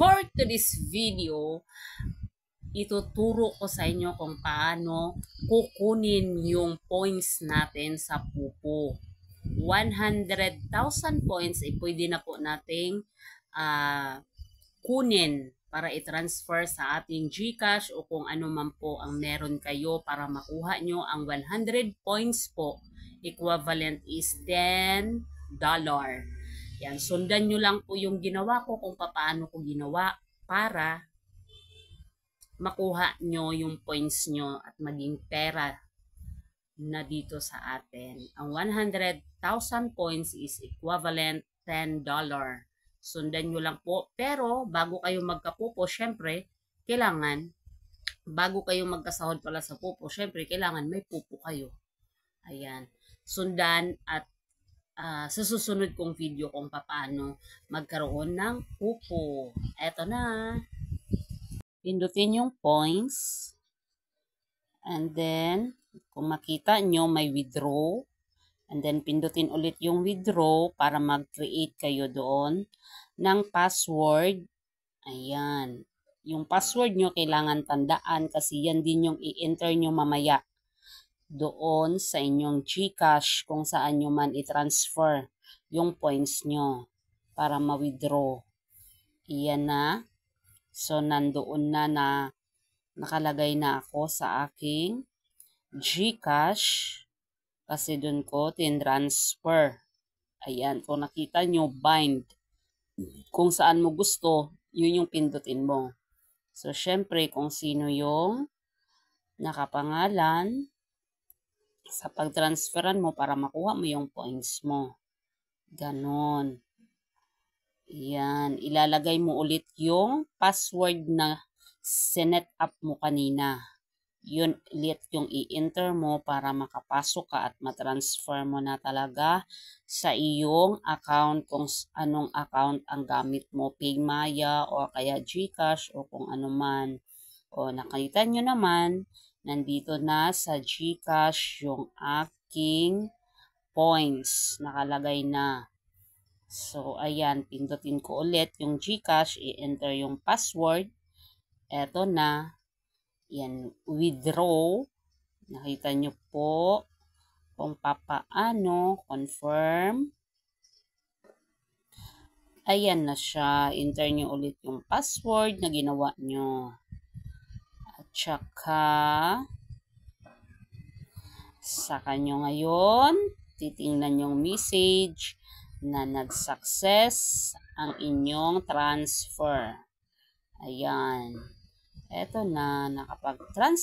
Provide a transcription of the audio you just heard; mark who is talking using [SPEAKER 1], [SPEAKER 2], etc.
[SPEAKER 1] For today's video, ituturo ko sa inyo kung paano kukunin yung points natin sa Pupo. 100,000 points ay pwede na po nating kunin para i-transfer sa ating GCash o kung ano man po ang meron kayo para makuha nyo ang 100 points po. Equivalent is $10. Yan, sundan nyo lang po yung ginawa ko kung paano ko ginawa para makuha nyo yung points nyo at maging pera na dito sa atin. Ang 100,000 points is equivalent $10. Sundan nyo lang po. Pero bago kayo magkapupo, syempre, kailangan, bago kayo magkasahod pala sa pupo, syempre, kailangan may pupo kayo. Ayan. Sundan at sa susunod kong video kung paano magkaroon ng pupo. Eto na. Pindutin yung points. And then, kung makita nyo, may withdraw. And then, pindutin ulit yung withdraw para mag-create kayo doon ng password. Ayan. Yung password nyo kailangan tandaan kasi yan din yung i-enter nyo mamaya doon sa inyong GCash kung saan nyo man i-transfer yung points nyo para ma-withdraw. Iyan na. So, nandoon na nakalagay na ako sa aking GCash kasi doon ko tin-transfer. Ayan. Kung nakita nyo, bind. Kung saan mo gusto, yun yung pindutin mo. So, syempre, kung sino yung nakapangalan sa pag-transferan mo para makuha mo yung points mo. Ganon. Yan. Ilalagay mo ulit yung password na sinet up mo kanina. Yun ulit yung i-enter mo para makapasok ka at matransfer mo na talaga sa iyong account kung anong account ang gamit mo. Paymaya o kaya GCash o kung ano man. O nakita nyo naman, nandito na sa GCash yung aking points. Nakalagay na. So, ayan. Pindutin ko ulit yung GCash. I-enter yung password. Eto na. Yan. Withdraw. Nakita nyo po kung papaano. Confirm. Ayan na siya. Enter nyo ulit yung password na ginawa nyo. Tsaka, saka nyo ngayon, titingnan yung message na nag-success ang inyong transfer. Ayan. Eto na, nakapag-transfer.